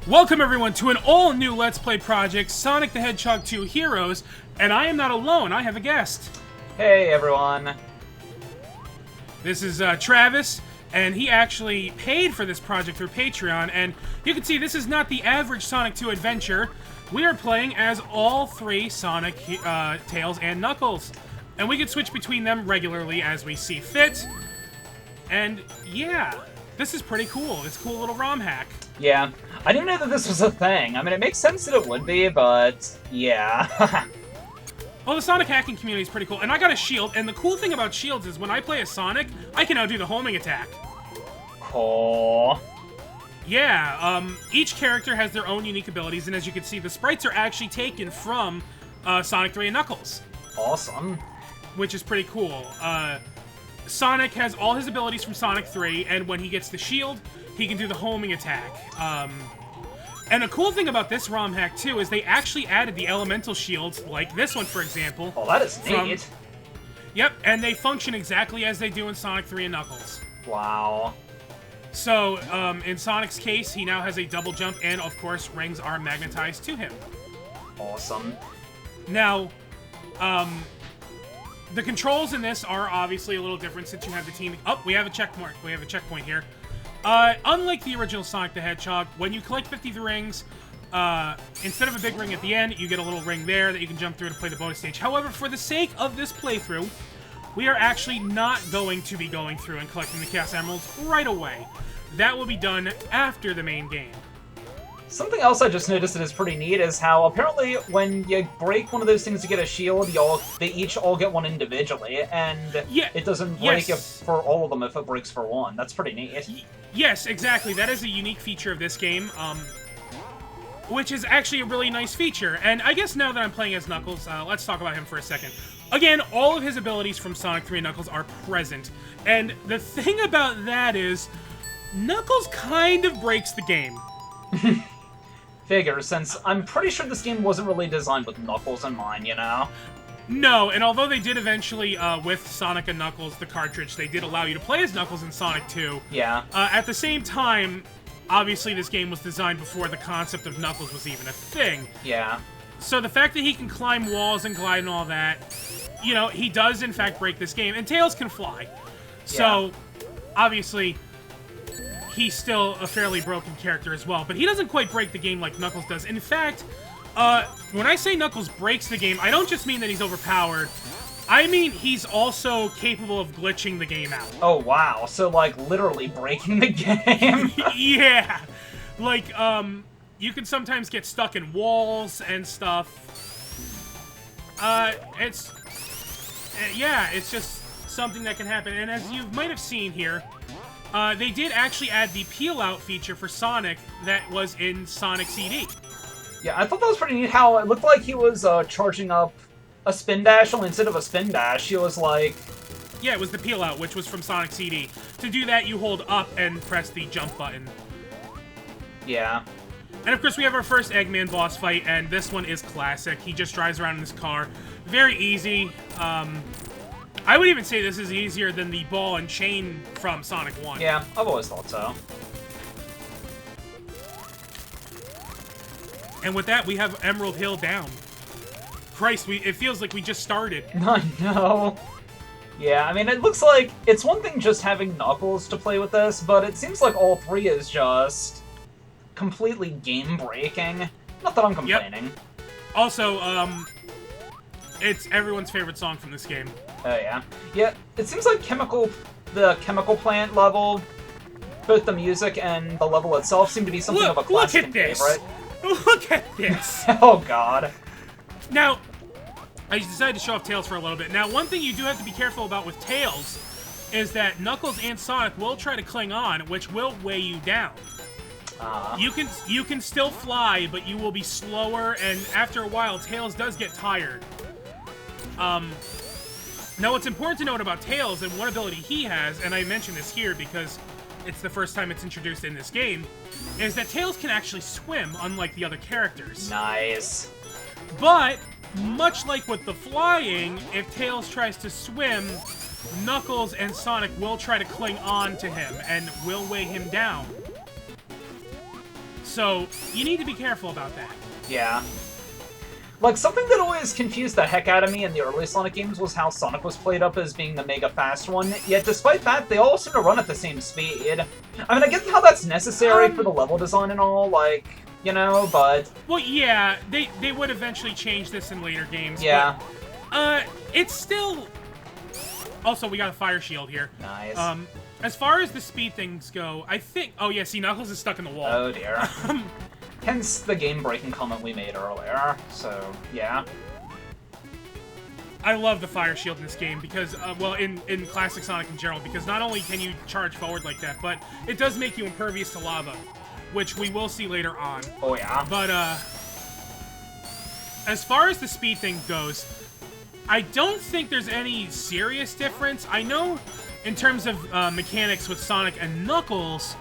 Welcome everyone to an all-new Let's Play project, Sonic the Hedgehog 2 Heroes, and I am not alone, I have a guest. Hey everyone. This is Travis, and he actually paid for this project through Patreon, and you can see this is not the average Sonic 2 adventure. We are playing as all three Sonic, Tails, and Knuckles, and we can switch between them regularly as we see fit, and yeah, this is pretty cool. It's a cool little ROM hack. Yeah, I didn't know that this was a thing. I mean, it makes sense that it would be, but yeah. Well, the Sonic hacking community is pretty cool, and I got a shield, and the cool thing about shields is when I play as Sonic, I can now do the homing attack. Cool. Yeah, each character has their own unique abilities, and as you can see, the sprites are actually taken from Sonic 3 and Knuckles. Awesome. Which is pretty cool. Sonic has all his abilities from Sonic 3, and when he gets the shield, he can do the homing attack. And a cool thing about this ROM hack, too, is they actually added the elemental shields, like this one, for example. Oh, that is neat. Yep, and they function exactly as they do in Sonic 3 and Knuckles. Wow. So, in Sonic's case, he now has a double jump, and, of course, rings are magnetized to him. Awesome. Now, the controls in this are obviously a little different since you have the team... Oh, we have a checkmark. We have a checkpoint here. Unlike the original Sonic the Hedgehog, when you collect 50 rings, instead of a big ring at the end, you get a little ring there that you can jump through to play the bonus stage. However, for the sake of this playthrough, we are actually not going to be going through and collecting the Chaos Emeralds right away. That will be done after the main game. Something else I just noticed that is pretty neat is how apparently when you break one of those things to get a shield, they each all get one individually, and yeah, it doesn't break for all of them if it breaks for one. That's pretty neat. Yes, exactly. That is a unique feature of this game, which is actually a really nice feature. And I guess now that I'm playing as Knuckles, let's talk about him for a second. Again, all of his abilities from Sonic 3 and Knuckles are present. And the thing about that is, Knuckles kind of breaks the game. Figure, since I'm pretty sure this game wasn't really designed with Knuckles in mind, you know? No, and although they did eventually, with Sonic and Knuckles, the cartridge, they did allow you to play as Knuckles in Sonic 2. Yeah. At the same time, obviously this game was designed before the concept of Knuckles was even a thing. Yeah. So the fact that he can climb walls and glide and all that, you know, he does in fact break this game, and Tails can fly. So, obviously, he's still a fairly broken character as well, but he doesn't quite break the game like Knuckles does. In fact, when I say Knuckles breaks the game, I don't just mean that he's overpowered. I mean he's also capable of glitching the game out. Oh, wow. So, like, literally breaking the game? Yeah. Like, you can sometimes get stuck in walls and stuff. It's just something that can happen. And as you might have seen here, they did actually add the peel-out feature for Sonic that was in Sonic CD. Yeah, I thought that was pretty neat how it looked like he was charging up a spin dash, only instead of a spin dash, he was like... Yeah, it was the peel-out, which was from Sonic CD. To do that, you hold up and press the jump button. Yeah. And of course, we have our first Eggman boss fight, and this one is classic. He just drives around in his car. Very easy. I would even say this is easier than the ball and chain from Sonic 1. Yeah, I've always thought so. And with that, we have Emerald Hill down. Christ, it feels like we just started. I know. Yeah, I mean, it looks like it's one thing just having Knuckles to play with this, but it seems like all three is just completely game-breaking. Not that I'm complaining. Yep. Also, it's everyone's favorite song from this game. Oh, yeah. Yeah, it seems like the chemical plant level, both the music and the level itself seem to be something of a classic favorite. Look at this! Oh, God. Now, I decided to show off Tails for a little bit. Now, one thing you do have to be careful about with Tails is that Knuckles and Sonic will try to cling on, which will weigh you down. You can still fly, but you will be slower, and after a while, Tails does get tired. Now, what's important to note about Tails, and one ability he has, and I mention this here because it's the first time it's introduced in this game, is that Tails can actually swim, unlike the other characters. Nice. But, much like with the flying, if Tails tries to swim, Knuckles and Sonic will try to cling on to him, and will weigh him down. So you need to be careful about that. Yeah. Like, something that always confused the heck out of me in the early Sonic games was how Sonic was played up as being the mega fast one, yet despite that, they all seem to run at the same speed. I mean, I get how that's necessary for the level design and all, like, you know, but... Well, yeah, they would eventually change this in later games. Yeah. But, it's still... Also, we got a fire shield here. Nice. As far as the speed things go, I think... Oh, yeah, see, Knuckles is stuck in the wall. Oh, dear. Hence the game-breaking comment we made earlier, so, yeah. I love the fire shield in this game because, well, in Classic Sonic in general, because not only can you charge forward like that, but it does make you impervious to lava, which we will see later on. Oh, yeah. But, as far as the speed thing goes, I don't think there's any serious difference. I know in terms of mechanics with Sonic and Knuckles...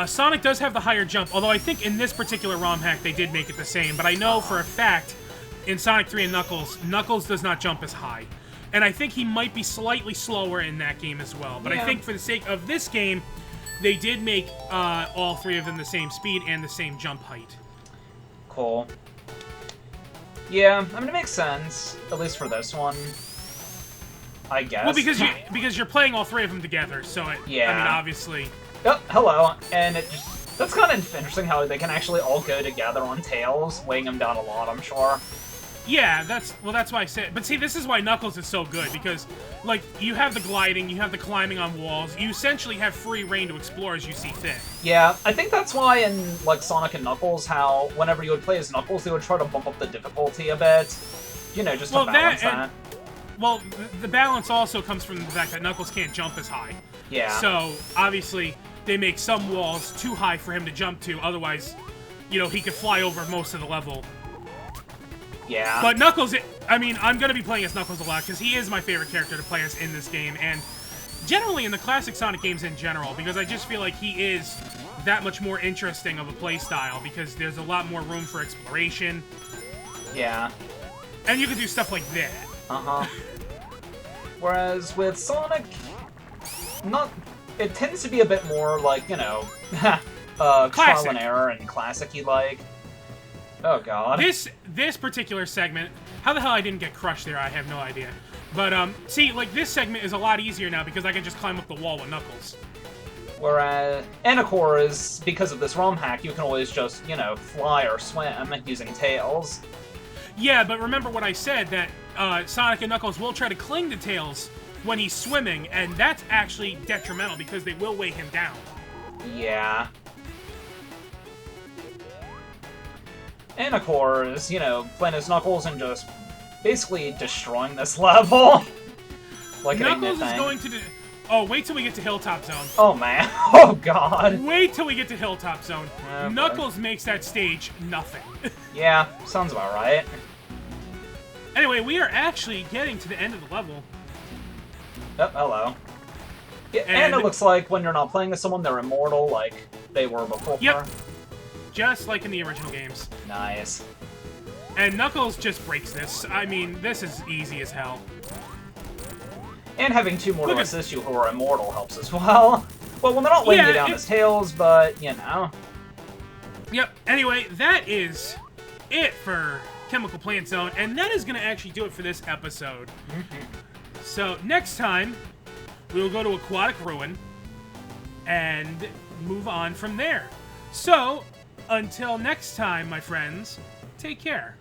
Sonic does have the higher jump, although I think in this particular ROM hack they did make it the same, but I know for a fact in Sonic 3 and Knuckles does not jump as high. And I think he might be slightly slower in that game as well. But yeah. I think for the sake of this game, they did make all three of them the same speed and the same jump height. Cool. Yeah, I mean, it makes sense, at least for this one, I guess. Well, because you're playing all three of them together, so yeah. I mean, obviously... Oh, hello. And it just... That's kind of interesting how they can actually all go together on Tails, weighing them down a lot, I'm sure. Yeah, that's why I said... But see, this is why Knuckles is so good, because, like, you have the gliding, you have the climbing on walls, you essentially have free reign to explore as you see fit. Yeah, I think that's why in, like, Sonic and Knuckles, how whenever you would play as Knuckles, they would try to bump up the difficulty a bit. You know, just to balance that. Well, the balance also comes from the fact that Knuckles can't jump as high. Yeah. So, obviously, they make some walls too high for him to jump to, otherwise, you know, he could fly over most of the level. Yeah. But Knuckles, I mean, I'm going to be playing as Knuckles a lot, because he is my favorite character to play as in this game, and generally in the classic Sonic games in general, because I just feel like he is that much more interesting of a playstyle, because there's a lot more room for exploration. Yeah. And you can do stuff like that. Uh-huh. Whereas with Sonic, it tends to be a bit more like, you know, trial and error and classic-y like. Oh god. This particular segment, how the hell I didn't get crushed there, I have no idea. But, see, like, this segment is a lot easier now because I can just climb up the wall with Knuckles. Whereas, and of course, because of this ROM hack, you can always just, you know, fly or swim using Tails. Yeah, but remember what I said, that Sonic and Knuckles will try to cling to Tails when he's swimming, and that's actually detrimental because they will weigh him down. Yeah. And of course, you know, playing as Knuckles and just basically destroying this level. Like Knuckles is going to... Oh, wait till we get to Hilltop Zone. Oh, man. Oh, God. Wait till we get to Hilltop Zone. Oh, Knuckles boy. Makes that stage nothing. Yeah, sounds about right. Anyway, we are actually getting to the end of the level. Oh, hello. Yeah, and it looks like when you're not playing as someone, they're immortal like they were before. Yep. Just like in the original games. Nice. And Knuckles just breaks this. I mean, this is easy as hell. And having two more to assist you who are immortal helps as well. Well, they're not weighing you down as Tails, but, you know. Yep. Anyway, that is it for Chemical Plant Zone, and that is going to actually do it for this episode. So, next time, we will go to Aquatic Ruin and move on from there. So, until next time, my friends, take care.